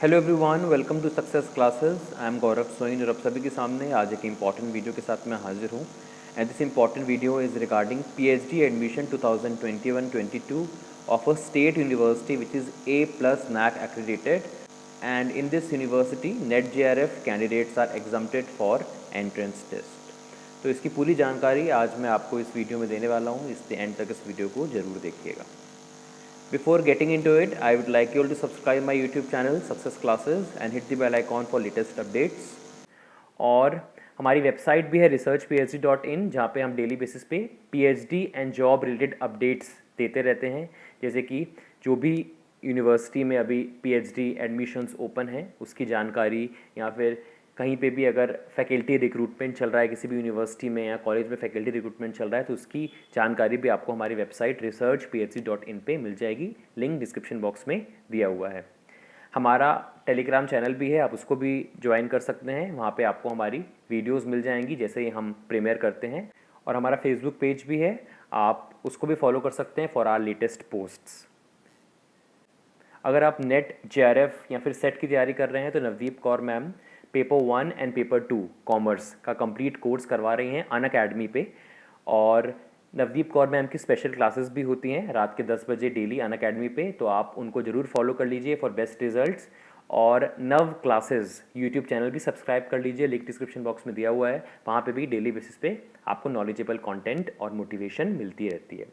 Hello everyone, welcome to Success Classes. I am Gaurav Soin और आप सभी के सामने आज एक इम्पॉर्टेंट वीडियो के साथ मैं हाजिर हूँ। And this important video is regarding PhD admission 2021-22 of a state university which is A+ NAC accredited, and in this university NET JRF candidates are exempted for entrance test। तो इसकी पूरी जानकारी आज मैं आपको इस वीडियो में देने वाला हूँ, इसलिए एंड तक इस वीडियो को ज़रूर देखिएगा। Before getting into it, I would like you all to subscribe my YouTube channel Success Classes and hit the bell icon for latest updates। और हमारी वेबसाइट भी है researchphd.in, जहाँ पे हम डेली बेसिस पे PhD and job related updates देते रहते हैं। जैसे कि जो भी यूनिवर्सिटी में अभी पीएचडी एडमिशन्स ओपन हैं उसकी जानकारी, या फिर कहीं पे भी अगर फैकल्टी रिक्रूटमेंट चल रहा है किसी भी यूनिवर्सिटी में या कॉलेज में फैकल्टी रिक्रूटमेंट चल रहा है तो उसकी जानकारी भी आपको हमारी वेबसाइट researchphd.in पे मिल जाएगी। लिंक डिस्क्रिप्शन बॉक्स में दिया हुआ है। हमारा टेलीग्राम चैनल भी है, आप उसको भी ज्वाइन कर सकते हैं। वहाँ पे आपको हमारी वीडियोस मिल जाएंगी जैसे ही हम प्रीमियर करते हैं। और हमारा फेसबुक पेज भी है, आप उसको भी फॉलो कर सकते हैं फॉर आर लेटेस्ट पोस्ट्स। अगर आप नेट जेआरएफ या फिर सेट की तैयारी कर रहे हैं तो Navdeep Kaur ma'am paper 1 and paper 2 commerce का कंप्लीट कोर्स करवा रही हैं अनअकैडमी पे। और नवदीप कौर मैम की स्पेशल क्लासेस भी होती हैं रात के 10 बजे डेली अनअकैडमी पे, तो आप उनको ज़रूर फॉलो कर लीजिए फॉर बेस्ट रिजल्ट्स। और नव क्लासेस यूट्यूब चैनल भी सब्सक्राइब कर लीजिए, लिंक डिस्क्रिप्शन बॉक्स में दिया हुआ है। वहाँ पे भी डेली बेसिस पे आपको नॉलेजेबल कंटेंट और मोटिवेशन मिलती रहती है।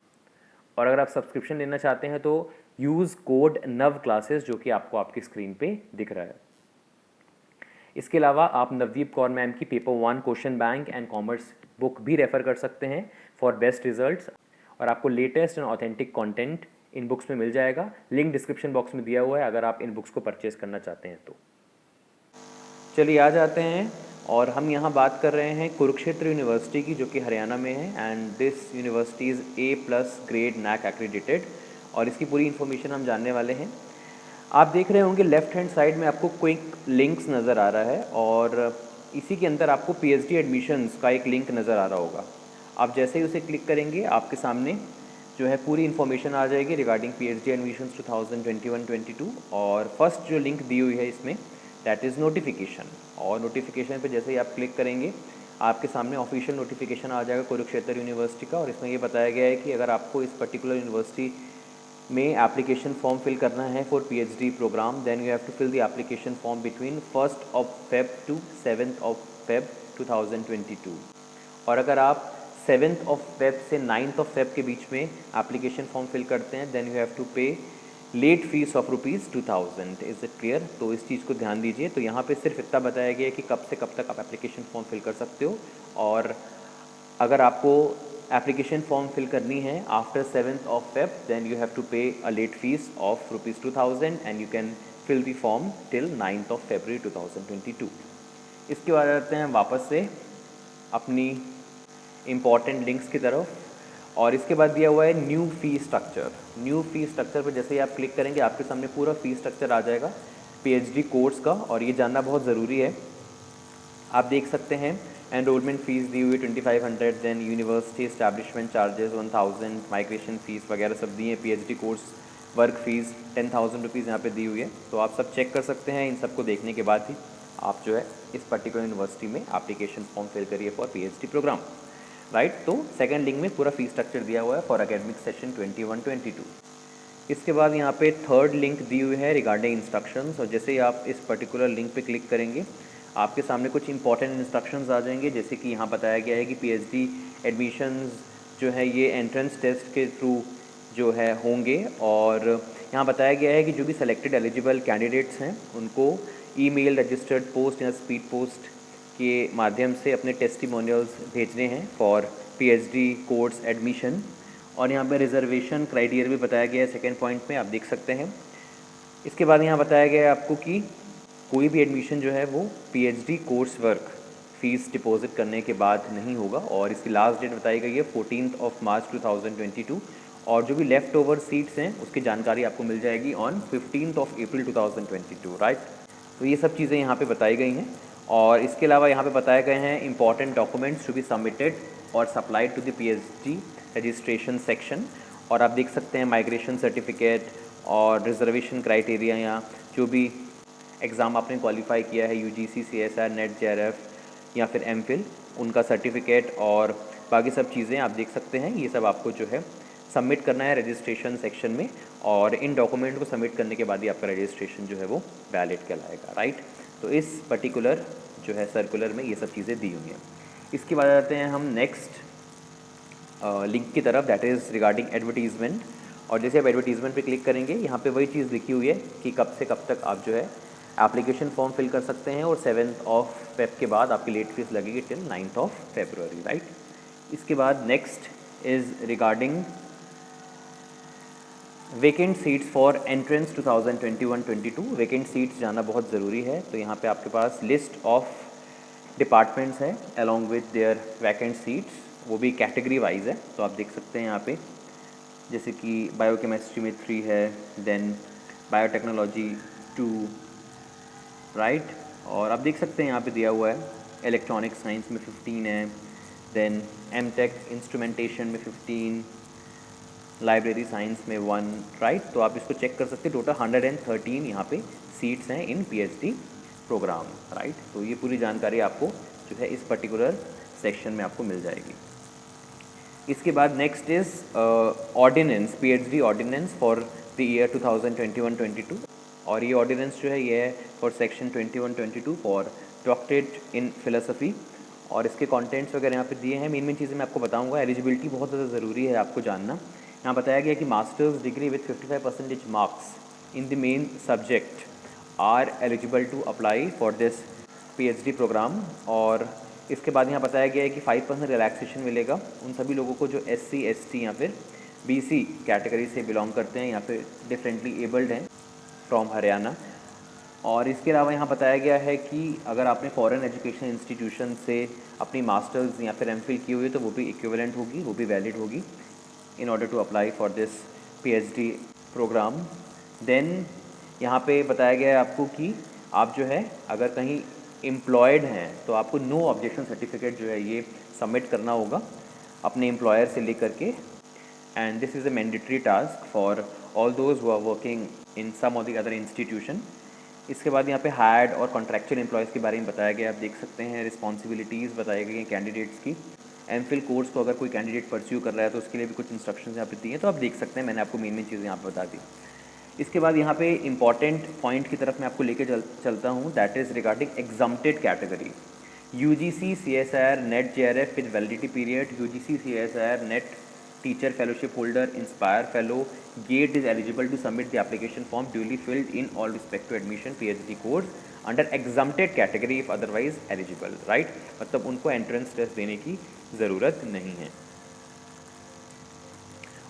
और अगर आप सब्सक्रिप्शन लेना चाहते हैं तो यूज़ कोड नव क्लासेस, जो कि आपको आपकी स्क्रीन पे दिख रहा है। इसके अलावा आप नवदीप कौर मैम की paper 1 question bank and commerce book भी रेफ़र कर सकते हैं फॉर बेस्ट रिजल्ट्स। और आपको latest and authentic content in books में मिल जाएगा। लिंक डिस्क्रिप्शन बॉक्स में दिया हुआ है अगर आप इन बुक्स को परचेज़ करना चाहते हैं तो। चलिए आ जाते हैं, और हम यहाँ बात कर रहे हैं कुरुक्षेत्र यूनिवर्सिटी की, जो कि हरियाणा में है। And this university is A+ grade NAC accredited, और इसकी पूरी इन्फॉर्मेशन हम जानने वाले हैं। आप देख रहे होंगे लेफ्ट हैंड साइड में आपको क्विक लिंक्स नज़र आ रहा है, और इसी के अंदर आपको पीएचडी एडमिशन्स का एक लिंक नज़र आ रहा होगा। आप जैसे ही उसे क्लिक करेंगे आपके सामने जो है पूरी इन्फॉर्मेशन आ जाएगी रिगार्डिंग पीएचडी एडमिशन्स 2021-22। और फर्स्ट जो लिंक दी हुई है इसमें दैट इज़ नोटिफिकेशन। और नोटिफिकेशन पे जैसे ही आप क्लिक करेंगे आपके सामने ऑफिशियल नोटिफिकेशन आ जाएगा कुरुक्षेत्र यूनिवर्सिटी का। और इसमें ये बताया गया है कि अगर आपको इस पर्टिकुलर यूनिवर्सिटी में एप्लीकेशन फॉर्म फिल करना है for PhD program, then you have to fill the application form between 1 Feb to 7 Feb 2022। और अगर आप 7 Feb से 9 Feb के बीच में एप्लीकेशन फॉर्म फिल करते हैं then you have to pay late fees of ₹2000। Is it clear? तो इस चीज़ को ध्यान दीजिए। तो यहाँ पे सिर्फ इतना बताया गया है कि कब से कब तक आप एप्लीकेशन फॉर्म फिल कर सकते हो। और अगर आपको एप्लीकेशन फॉर्म फिल करनी है after 7 Feb then you have to pay a late fees of ₹2000 and you can fill the form till 9 February 2022। इसके बाद आते हैं वापस से अपनी इम्पॉर्टेंट लिंक्स की तरफ। और इसके बाद दिया हुआ है new fee structure. New fee structure पर जैसे ही आप क्लिक करेंगे आपके सामने पूरा फी स्ट्रक्चर आ जाएगा पीएचडी कोर्स का, और ये जानना बहुत ज़रूरी है। आप देख सकते हैं एनरोलमेंट फ़ीस दी हुई 2500, then university establishment charges 1000, migration fees वगैरह सब दी है। PhD course work fees 10,000 rupees यहाँ पे दी हुई है। तो आप सब चेक कर सकते हैं। इन सबको देखने के बाद ही आप जो है इस पर्टिकुलर यूनिवर्सिटी में एप्लीकेशन फॉर्म फिल करिए फॉर पीएचडी प्रोग्राम, राइट। तो सेकंड लिंक में पूरा फीस स्ट्रक्चर दिया हुआ है फॉर एकेडमिक सेशन 21-22। इसके बाद यहाँ पे थर्ड लिंक दी हुई है रिगार्डिंग इंस्ट्रक्शंस। और जैसे ही आप इस पर्टिकुलर लिंक पे क्लिक करेंगे आपके सामने कुछ इंपॉर्टेंट इंस्ट्रक्शंस आ जाएंगे। जैसे कि यहाँ बताया गया है कि पीएचडी एडमिशन्स जो है ये एंट्रेंस टेस्ट के थ्रू जो है होंगे। और यहाँ बताया गया है कि जो भी सेलेक्टेड एलिजिबल कैंडिडेट्स हैं उनको ईमेल, रजिस्टर्ड पोस्ट या स्पीड पोस्ट के माध्यम से अपने टेस्टिमोनियल्स भेजने हैं फॉर पीएचडी कोर्स एडमिशन। और यहाँ पे रिजर्वेशन क्राइटेरिया भी बताया गया है सेकेंड पॉइंट में, आप देख सकते हैं। इसके बाद यहाँ बताया गया है आपको कि कोई भी एडमिशन जो है वो PhD course work fees deposit करने के बाद नहीं होगा। और इसकी लास्ट डेट बताई गई है 14 March 2022। और जो भी लेफ़्ट ओवर सीट्स हैं उसकी जानकारी आपको मिल जाएगी ऑन 15 April 2022, राइट। तो ये सब चीज़ें यहाँ पे बताई गई हैं। और इसके अलावा यहाँ पे बताए गए हैं important documents to be submitted और supplied to the PhD registration section. और आप देख सकते हैं माइग्रेशन सर्टिफिकेट और रिजर्वेशन क्राइटेरिया या जो भी एग्ज़ाम आपने क्वालिफाई किया है यूजीसी, सीएसआर, नेट, जेआरएफ या फिर एमफिल, उनका सर्टिफिकेट और बाकी सब चीज़ें आप देख सकते हैं। ये सब आपको जो है सबमिट करना है रजिस्ट्रेशन सेक्शन में, और इन डॉक्यूमेंट को सबमिट करने के बाद ही आपका रजिस्ट्रेशन जो है वो वैलिड कहलाएगा, राइट। तो इस पर्टिकुलर जो है सर्कुलर में ये सब चीज़ें दी हुई हैं। इसके बाद आते हैं हम नेक्स्ट लिंक की तरफ, दैट इज़ रिगार्डिंग एडवर्टीज़मेंट। और जैसे आप एडवर्टीज़मेंट पे क्लिक करेंगे, यहाँ पे वही चीज़ लिखी हुई है कि कब से कब तक आप जो है एप्लीकेशन फॉर्म फिल कर सकते हैं, और 7 फेब के बाद आपकी लेट फीस लगेगी टिल 9 फेब्रुअरी, राइट। इसके बाद next is regarding vacant seats for entrance 2021-22। Vacant seats जाना बहुत ज़रूरी है। तो यहाँ पे आपके पास लिस्ट ऑफ डिपार्टमेंट्स है along with their vacant seats, वो भी कैटेगरी वाइज है। तो आप देख सकते हैं यहाँ पे, जैसे कि बायोकेमिस्ट्री में 3 है, देन बायोटेक्नोलॉजी 2, राइट। और आप देख सकते हैं यहाँ पे दिया हुआ है इलेक्ट्रॉनिक साइंस में 15 है, देन एमटेक इंस्ट्रूमेंटेशन में 15, लाइब्रेरी साइंस में 1, राइट। तो आप इसको चेक कर सकते हैं। टोटल 113 यहाँ पे सीट्स हैं इन पीएचडी प्रोग्राम, राइट। तो ये पूरी जानकारी आपको जो है इस पर्टिकुलर सेक्शन में आपको मिल जाएगी। इसके बाद next is ordinance, PhD ordinance for the year 2021-22। और ये ऑर्डिनेंस जो है ये है for section 21-22 for doctorate in philosophy. और इसके कंटेंट्स वगैरह यहाँ पे दिए हैं। मेन चीज़ें मैं आपको बताऊंगा। एलिजिबिलिटी बहुत ज़्यादा ज़रूरी है आपको जानना। यहाँ बताया गया कि masters degree with 55% marks in the main subject are eligible to apply for this PhD program. और इसके बाद यहाँ बताया गया है कि 5% रिलैक्सेशन मिलेगा उन सभी लोगों को जो SC, ST या फिर BC कैटेगरी से बिलोंग करते हैं या फिर डिफरेंटली एबल्ड हैं फ्रॉम हरियाणा। और इसके अलावा यहाँ बताया गया है कि अगर आपने फॉरेन एजुकेशन इंस्टीट्यूशन से अपनी मास्टर्स या फिर एमफिल की हुई है तो वो भी इक्विवेलेंट होगी, वो भी वैलिड होगी in order to apply for this PhD program. Then यहाँ पे बताया गया है आपको कि आप जो है अगर कहीं एम्प्लॉयड हैं तो आपको नो ऑब्जेक्शन सर्टिफिकेट जो है ये सबमिट करना होगा अपने एम्प्लॉयर से लेकर के, and this is a mandatory task for all those who are working in some of the other institution. इसके बाद यहाँ पे हायर्ड और कॉन्ट्रैक्चुअल एम्प्लॉयज़ के बारे में बताया गया, आप देख सकते हैं। रिस्पॉन्सिबिलिटीज़ बताई गई हैं कैंडिडेट्स की। एमफिल कोर्स को अगर कोई कैंडिडेट परस्यू कर रहा है तो उसके लिए भी कुछ इंस्ट्रक्शंस यहाँ पे दिए हैं, तो आप देख सकते हैं। मैंने आपको मेन चीज़ें यहाँ पर बता दी। इसके बाद यहाँ पे इंपॉर्टेंट पॉइंट की तरफ मैं आपको लेके चलता हूँ, that is regarding exempted category. UGC, CSR, NET, JRF with validity period, UGC, CSR, NET teacher fellowship holder, inspire fellow, GATE is eligible to submit the application form duly filled in all respect to admission PhD course under exempted category if otherwise eligible, right. मतलब उनको entrance test देने की ज़रूरत नहीं है।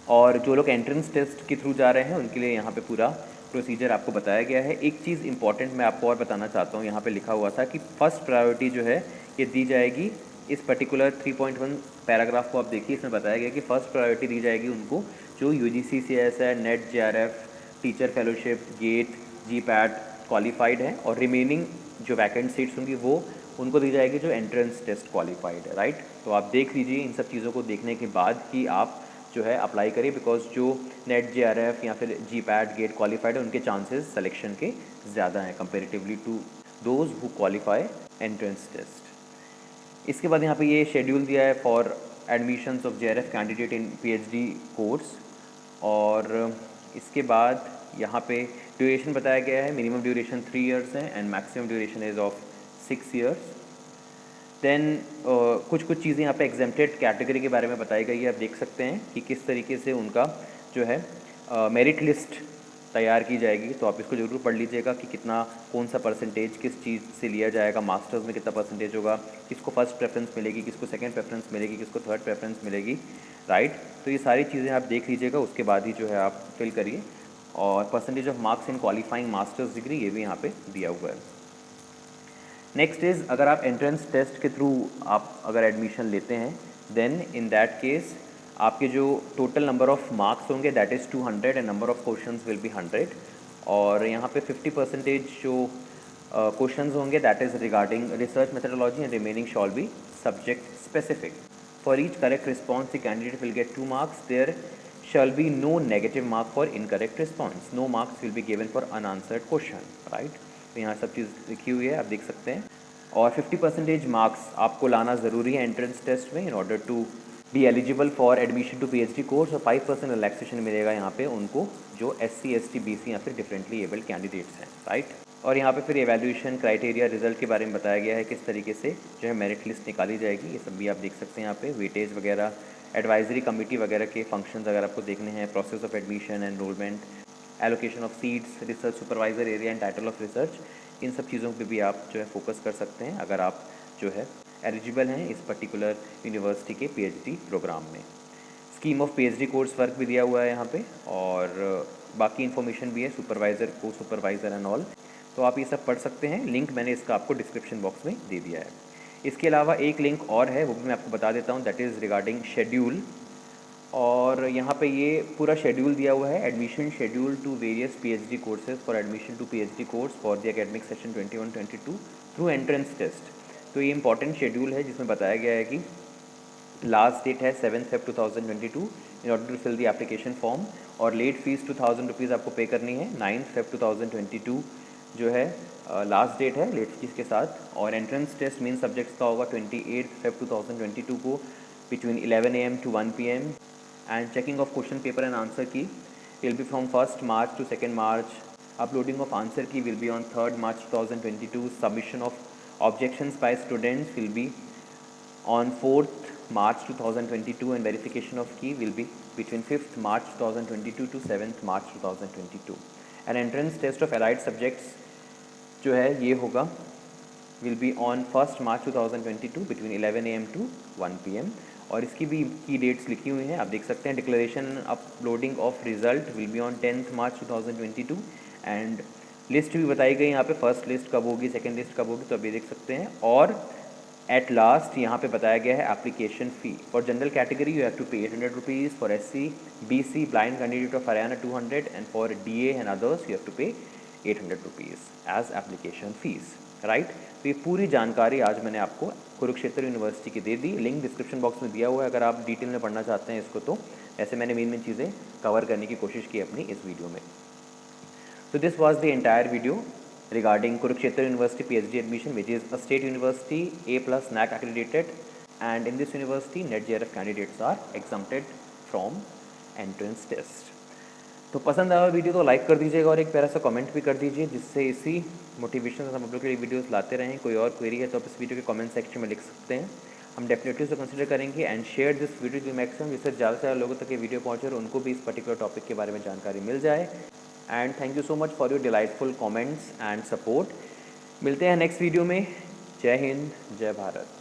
और जो लोग एंट्रेंस टेस्ट के थ्रू जा रहे हैं उनके लिए यहाँ पे पूरा प्रोसीजर आपको बताया गया है। एक चीज़ इंपॉर्टेंट मैं आपको और बताना चाहता हूँ, यहाँ पे लिखा हुआ था कि फर्स्ट प्रायोरिटी जो है ये दी जाएगी इस पर्टिकुलर 3.1 पैराग्राफ को आप देखिए। इसमें बताया गया कि फर्स्ट प्रायोरिटी दी जाएगी उनको जो UGC, CSR, NET, JRF, teacher fellowship, GATE, GPAT qualified है, और रिमेनिंग जो वैकेंट सीट्स होंगी वो उनको दी जाएगी जो एंट्रेंस टेस्ट क्वालिफाइड है, राइट। तो आप देख लीजिए, इन सब चीज़ों को देखने के बाद ही आप जो है अप्लाई करिए, बिकॉज जो नेट, जेआरएफ या फिर जीपैट, गेट क्वालिफाइड है उनके चांसेस सिलेक्शन के ज़्यादा हैं comparatively to those who qualify entrance test. इसके बाद यहाँ पे ये शेड्यूल दिया है for admissions of JRF candidate in PhD course. और इसके बाद यहाँ पे ड्यूरेशन बताया गया है। मिनिमम ड्यूरेशन 3 इयर्स है and maximum duration is of 6 years. Then कुछ चीज़ें यहाँ पे एग्जेम्प्टेड कैटेगरी के बारे में बताई गई है। आप देख सकते हैं कि किस तरीके से उनका जो है मेरिट लिस्ट तैयार की जाएगी। तो आप इसको ज़रूर पढ़ लीजिएगा कि कितना, कौन सा परसेंटेज किस चीज़ से लिया जाएगा, मास्टर्स में कितना परसेंटेज होगा, किसको फर्स्ट प्रेफरेंस मिलेगी, किसको सेकंड प्रेफरेंस मिलेगी, किसको थर्ड प्रेफरेंस मिलेगी, राइट। तो ये सारी चीज़ें आप देख लीजिएगा, उसके बाद ही जो है आप फिल करिए। और percentage of marks in qualifying masters degree ये भी यहाँ पे दिया हुआ है। नेक्स्ट इज़, अगर आप एंट्रेंस टेस्ट के थ्रू आप अगर एडमिशन लेते हैं देन इन दैट केस आपके जो टोटल नंबर ऑफ़ मार्क्स होंगे that is 200 and number of questions will be 100। और यहाँ पे 50% जो क्वेश्चंस होंगे that is regarding research methodology and remaining shall be subject specific. For each correct response the candidate will get 2 marks. There shall be no negative mark for incorrect response. No marks will be given for unanswered question, right. तो यहाँ सब चीज़ लिखी हुई है, आप देख सकते हैं। और 50% मार्क्स आपको लाना ज़रूरी है एंट्रेंस टेस्ट में in order to be eligible for admission to PhD course. और 5% रिलैक्सेशन मिलेगा यहाँ पे उनको जो SC ST BC या फिर डिफरेंटली एबल्ड कैंडिडेट्स हैं, राइट। और यहाँ पे फिर एवेल्यूशन क्राइटेरिया रिजल्ट के बारे में बताया गया है, किस तरीके से जो है मेरिट लिस्ट निकाली जाएगी, ये सब भी आप देख सकते हैं यहाँ पे। वेटेज वगैरह, एडवाइजरी कमेटी वगैरह के फंक्शंस अगर आपको देखने हैं, process of admission, enrolment, allocation of seats, research supervisor area and title of research, इन सब चीज़ों पे भी आप जो है फोकस कर सकते हैं अगर आप जो है एलिजिबल हैं इस पर्टिकुलर यूनिवर्सिटी के पीएचडी प्रोग्राम में। Scheme of PhD course work भी दिया हुआ है यहाँ पे, और बाकी इन्फॉर्मेशन भी है, सुपरवाइज़र, को सुपरवाइज़र एंड ऑल, तो आप ये सब पढ़ सकते हैं। लिंक मैंने इसका आपको डिस्क्रिप्शन बॉक्स में दे दिया है। इसके अलावा एक लिंक और है, वो भी मैं आपको बता देता हूँ, दैट इज़ रिगार्डिंग शेड्यूल। और यहाँ पे ये पूरा शेड्यूल दिया हुआ है, admission schedule to various PhD courses for admission to PhD course for the academic session 21-22 through entrance test. तो ये इंपॉर्टेंट शेड्यूल है जिसमें बताया गया है कि लास्ट डेट है 7 Feb 2022 in order to fill the application form, और लेट फीस 2000 रुपीज़ आपको पे करनी है। 9 Feb 2022 जो है लास्ट डेट है लेट फीस के साथ। और एंट्रेंस टेस्ट मेन सब्जेक्ट्स का होगा 28 Feb 2022 को between 11 AM to 1 PM, and checking of question paper and answer key will be from 1 March to 2 March। Uploading of answer key will be on 3 March 2022। Submission of objections by students will be on 4th March 2022 and verification of key will be between 5th March 2022 to 7th March 2022। and entrance test of allied subjects जो है ये होगा will be on 1st March 2022 between 11 AM to 1 PM। और इसकी भी की dates लिखी हुई हैं, आप देख सकते हैं। Declaration uploading of result will be on 10th March 2022 and list भी बताई गई यहाँ पे, फर्स्ट लिस्ट कब होगी, सेकंड लिस्ट कब होगी, तो अभी देख सकते हैं। और एट लास्ट यहाँ पे बताया गया है application fee for general category you have to pay 800 rupees, for SC BC blind candidate of Haryana 200, and for DA and others you have to pay 800 rupees as application fees, right. तो ये पूरी जानकारी आज मैंने आपको कुरुक्षेत्र यूनिवर्सिटी की दे दी। Link description box में दिया हुआ है अगर आप डिटेल में पढ़ना चाहते हैं इसको, तो ऐसे मैंने मेन चीज़ें कवर करने की कोशिश की अपनी इस वीडियो में। So this was the entire video regarding Kurukshetra University PhD admission, which is a state university, A+ NAC accredited, and in this university NET-JRF candidates are exempted from entrance test। तो पसंद आया video तो like कर दीजिएगा और एक प्यारा सा कमेंट भी कर दीजिए, जिससे इसी मोटिवेशन से हम आप लोग के लिए वीडियोस लाते रहें। कोई और क्वेरी है तो आप इस वीडियो के कमेंट सेक्शन में लिख सकते हैं, हम डेफिनेटली उसको कंसिडर करेंगे। And share this video to maximum, जिससे ज़्यादा से ज़्यादा लोगों तक ये वीडियो पहुँचे और उनको भी इस पर्टिकुलर टॉपिक के बारे में जानकारी मिल जाए। And thank you so much for your delightful comments and support. मिलते हैं नेक्स्ट वीडियो में। जय हिंद, जय भारत।